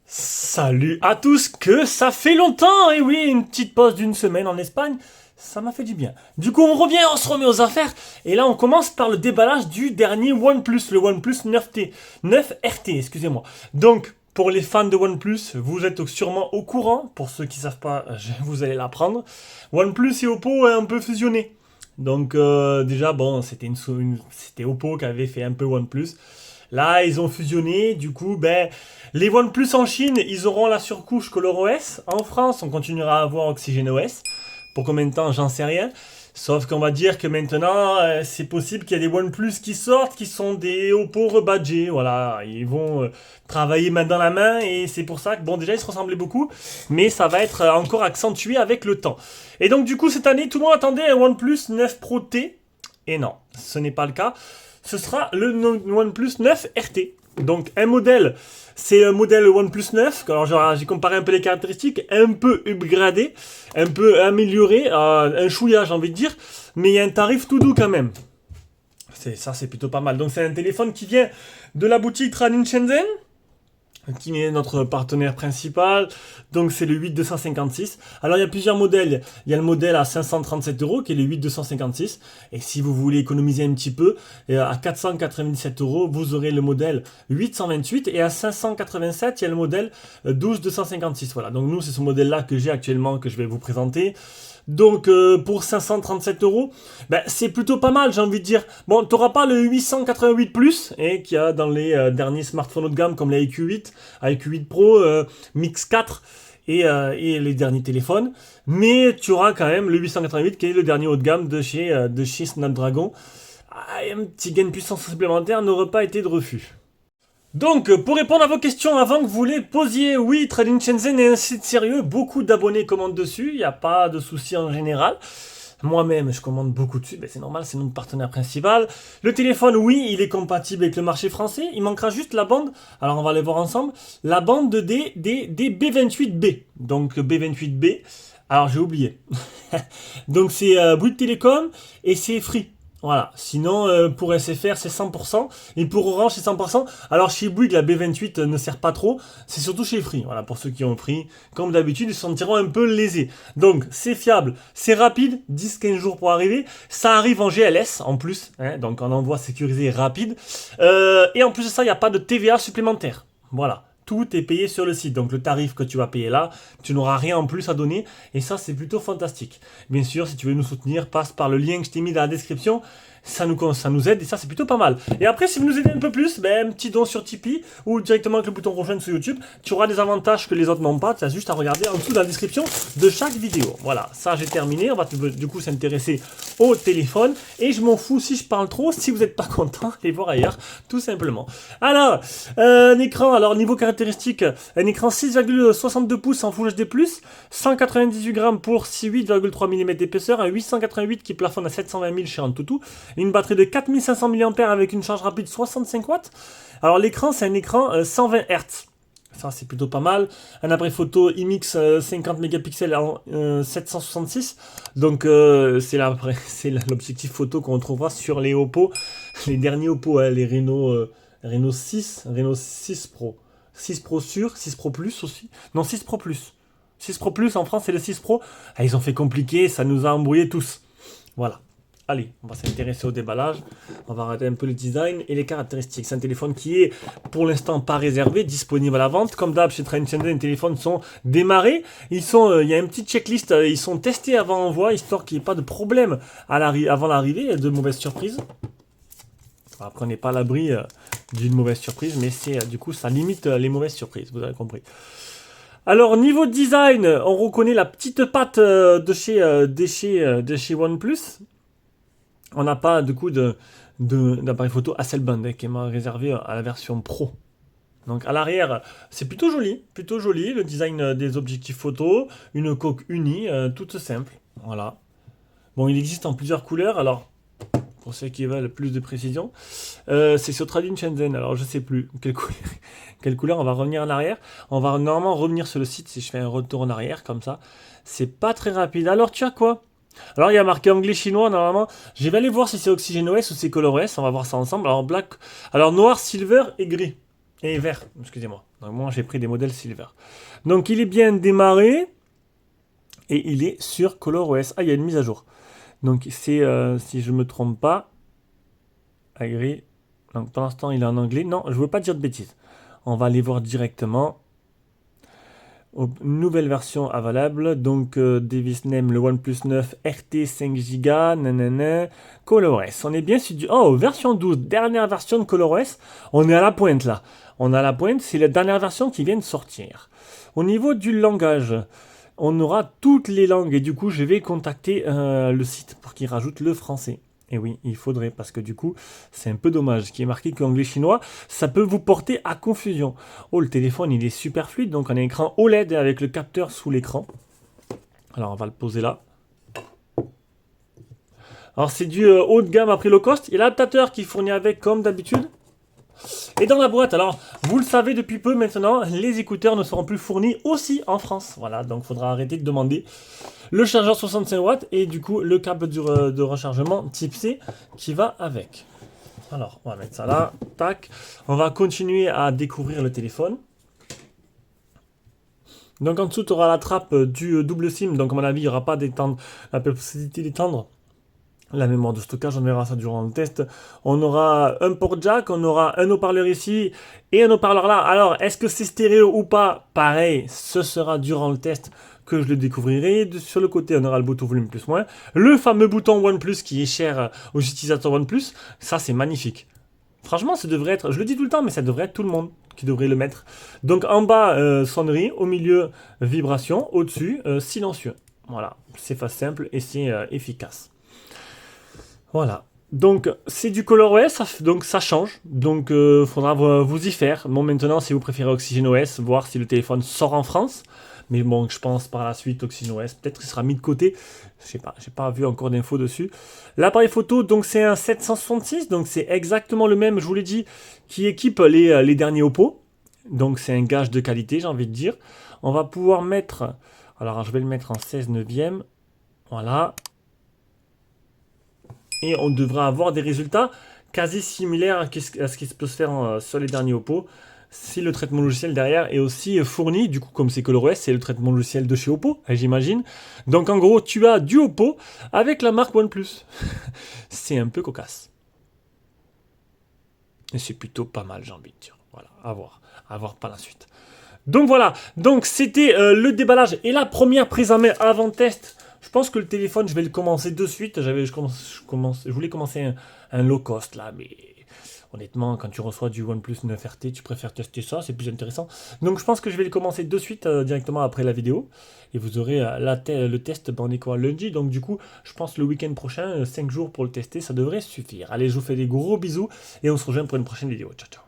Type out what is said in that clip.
Salut à tous, que ça fait longtemps. Et oui, une petite pause d'une semaine en Espagne, ça m'a fait du bien. Du coup, on se remet aux affaires. Et là, on commence par le déballage du dernier OnePlus, le OnePlus 9T, 9RT, excusez-moi. Donc, pour les fans de OnePlus, vous êtes sûrement au courant. Pour ceux qui ne savent pas, vous allez l'apprendre. OnePlus et Oppo ont un peu fusionné. Donc, déjà, bon, c'était Oppo qui avait fait un peu OnePlus. Là, ils ont fusionné. Du coup, ben, les OnePlus en Chine, ils auront la surcouche ColorOS. En France, on continuera à avoir OxygenOS. Pour combien de temps, j'en sais rien. Sauf qu'on va dire que maintenant, c'est possible qu'il y ait des OnePlus qui sortent, qui sont des Oppo rebadgés. Voilà, ils vont travailler main dans la main. Et c'est pour ça que, bon, déjà, ils se ressemblaient beaucoup. Mais ça va être encore accentué avec le temps. Et donc, du coup, cette année, tout le monde attendait un OnePlus 9 Pro T. Et non, ce n'est pas le cas. Ce sera le OnePlus 9 RT. Donc un modèle, c'est un modèle OnePlus 9. Alors j'ai comparé un peu les caractéristiques, un peu upgradé, un peu amélioré, un chouïa j'ai envie de dire, mais il y a un tarif tout doux quand même. C'est plutôt pas mal. Donc c'est un téléphone qui vient de la boutique Tranin Shenzhen, qui est notre partenaire principal. Donc c'est le 8256. Alors il y a plusieurs modèles. Il y a le modèle à 537 euros qui est le 8256. Et si vous voulez économiser un petit peu, à 497 euros, vous aurez le modèle 828. Et à 587, il y a le modèle 12256. Voilà. Donc nous, c'est ce modèle-là que j'ai actuellement, que je vais vous présenter. Donc pour 537 euros, ben, c'est plutôt pas mal, j'ai envie de dire. Bon, tu n'auras pas le 888 Plus, qu'il y a dans les derniers smartphones haut de gamme comme les IQ8, IQ8 Pro, Mix 4 et les derniers téléphones. Mais tu auras quand même le 888 qui est le dernier haut de gamme de chez Snapdragon. Un petit gain de puissance supplémentaire n'aurait pas été de refus. Donc, pour répondre à vos questions avant que vous les posiez, oui, Trading Shenzhen est un site sérieux, beaucoup d'abonnés commandent dessus, il n'y a pas de souci en général. Moi-même, je commande beaucoup dessus, ben c'est normal, c'est notre partenaire principal. Le téléphone, oui, il est compatible avec le marché français, il manquera juste la bande, alors on va aller voir ensemble, la bande des B28B. Donc B28B, alors j'ai oublié. Donc c'est Bouygues Télécom et c'est Free. Voilà. Sinon, pour SFR, c'est 100%. Et pour Orange, c'est 100%. Alors, chez Bouygues, la B28 ne sert pas trop. C'est surtout chez Free. Voilà, pour ceux qui ont Free. Comme d'habitude, ils se sentiront un peu lésés. Donc, c'est fiable. C'est rapide. 10-15 jours pour arriver. Ça arrive en GLS, en plus. Hein, donc, en envoi sécurisé rapide. Et en plus de ça, il n'y a pas de TVA supplémentaire. Voilà. Tout est payé sur le site. Donc le tarif que tu vas payer là, tu n'auras rien en plus à donner. Et ça, c'est plutôt fantastique. Bien sûr, si tu veux nous soutenir, passe par le lien que je t'ai mis dans la description. Ça nous aide et ça, c'est plutôt pas mal. Et après, si vous nous aidez un peu plus, ben, un petit don sur Tipeee ou directement avec le bouton rejoindre sur YouTube, tu auras des avantages que les autres n'ont pas. Tu as juste à regarder en dessous dans la description de chaque vidéo. Voilà, ça, j'ai terminé. On va du coup s'intéresser au téléphone. Et je m'en fous si je parle trop. Si vous n'êtes pas content, allez voir ailleurs, tout simplement. Alors, un écran, alors niveau caractéristique, un écran 6,62 pouces en Full HD+, 198 grammes pour 8,3 mm d'épaisseur, un 888 qui plafonne à 720 000 chez Antutu, une batterie de 4500 mAh avec une charge rapide 65 watts. Alors l'écran, c'est un écran 120 Hz. Ça, c'est plutôt pas mal. Un appareil photo IMX 50 mégapixels en 766. Donc, c'est l'objectif photo qu'on retrouvera sur les Oppo. Les derniers Oppo, hein, les Reno 6 Pro. 6 Pro sûr, 6 Pro Plus aussi. Non, 6 Pro Plus. 6 Pro Plus en France, c'est le 6 Pro. Ah, ils ont fait compliqué, ça nous a embrouillés tous. Voilà. Allez, on va s'intéresser au déballage. On va regarder un peu le design et les caractéristiques. C'est un téléphone qui est pour l'instant pas réservé, disponible à la vente. Comme d'hab, chez Train Shenzhen, les téléphones sont démarrés. Il y a une petite checklist, ils sont testés avant envoi, histoire qu'il n'y ait pas de problème avant l'arrivée et de mauvaises surprises. Après, on n'est pas à l'abri d'une mauvaise surprise, mais du coup, ça limite les mauvaises surprises, vous avez compris. Alors, niveau design, on reconnaît la petite patte de chez OnePlus. On n'a pas, du coup, d'appareil photo Hasselblad qui est réservé à la version Pro. Donc à l'arrière, c'est plutôt joli, le design des objectifs photo, une coque unie, toute simple, voilà. Bon, il existe en plusieurs couleurs, alors pour ceux qui veulent plus de précision, c'est sur Trading Shenzhen, alors je sais plus quelle couleur, on va revenir en arrière, on va normalement revenir sur le site si je fais un retour en arrière comme ça, c'est pas très rapide. Alors tu as quoi? Alors il y a marqué anglais-chinois normalement, je vais aller voir si c'est OxygenOS ou c'est ColorOS, on va voir ça ensemble. Alors noir, silver et gris. Et vert, excusez-moi. Donc moi j'ai pris des modèles silver. Donc il est bien démarré. Et il est sur ColorOS. Ah, il y a une mise à jour. Donc c'est, si je ne me trompe pas, agree. Donc pour l'instant il est en anglais. Non, je ne veux pas dire de bêtises. On va aller voir directement. Nouvelle version available. Donc device name le OnePlus 9 RT 5 Go. Nanana. ColorOS. On est bien sur du... Oh, version 12. Dernière version de ColorOS. On est à la pointe là. On est à la pointe. C'est la dernière version qui vient de sortir. Au niveau du langage, on aura toutes les langues. Et du coup, je vais contacter le site pour qu'il rajoute le français. Et oui, il faudrait, parce que du coup, c'est un peu dommage. Ce qui est marqué qu'anglais-chinois, ça peut vous porter à confusion. Oh, le téléphone, il est super fluide. Donc, on a un écran OLED avec le capteur sous l'écran. Alors, on va le poser là. Alors, c'est du haut de gamme à prix low cost. Il y a l'adaptateur qui fournit avec, comme d'habitude. Et dans la boîte, alors, vous le savez depuis peu maintenant, les écouteurs ne seront plus fournis aussi en France. Voilà, donc il faudra arrêter de demander le chargeur 65 watts et du coup le câble de rechargement type C qui va avec. Alors, on va mettre ça là, tac. On va continuer à découvrir le téléphone. Donc en dessous, tu auras la trappe du double SIM, donc à mon avis, il n'y aura pas la possibilité d'étendre la mémoire de stockage, on verra ça durant le test. On aura un port jack, on aura un haut-parleur ici et un haut-parleur là. Alors, est-ce que c'est stéréo ou pas? Pareil, ce sera durant le test que je le découvrirai. Sur le côté, on aura le bouton volume plus moins. Le fameux bouton OnePlus qui est cher aux utilisateurs OnePlus. Ça, c'est magnifique. Franchement, ça devrait être, je le dis tout le temps, mais ça devrait être tout le monde qui devrait le mettre. Donc en bas, sonnerie, au milieu, vibration, au-dessus, silencieux. Voilà, c'est simple et c'est efficace. Voilà. Donc c'est du ColorOS, donc ça change. Donc faudra vous y faire. Bon, maintenant, si vous préférez OxygenOS, voir si le téléphone sort en France. Mais bon, je pense par la suite OxygenOS, peut-être qu'il sera mis de côté. Je sais pas, j'ai pas vu encore d'infos dessus. L'appareil photo, donc c'est un 766, donc c'est exactement le même, je vous l'ai dit, qui équipe les derniers Oppo. Donc c'est un gage de qualité, j'ai envie de dire. On va pouvoir mettre, alors je vais le mettre en 16 neuvième. Voilà. Et on devra avoir des résultats quasi similaires à ce qui peut se faire sur les derniers Oppo. Si le traitement logiciel derrière est aussi fourni, du coup comme c'est ColorOS, c'est le traitement logiciel de chez Oppo, j'imagine. Donc en gros, tu as du Oppo avec la marque OnePlus. C'est un peu cocasse. Et c'est plutôt pas mal, j'ai envie de dire. Voilà, à voir par la suite. Donc voilà, donc c'était le déballage et la première prise en main avant test. Je pense que le téléphone, je vais le commencer de suite. Je voulais commencer un low cost là, mais honnêtement, quand tu reçois du OnePlus 9 RT, tu préfères tester ça, c'est plus intéressant. Donc je pense que je vais le commencer de suite directement après la vidéo. Et vous aurez le test, on est quoi, lundi. Donc du coup, je pense le week-end prochain, 5 jours pour le tester, ça devrait suffire. Allez, je vous fais des gros bisous et on se rejoint pour une prochaine vidéo. Ciao, ciao.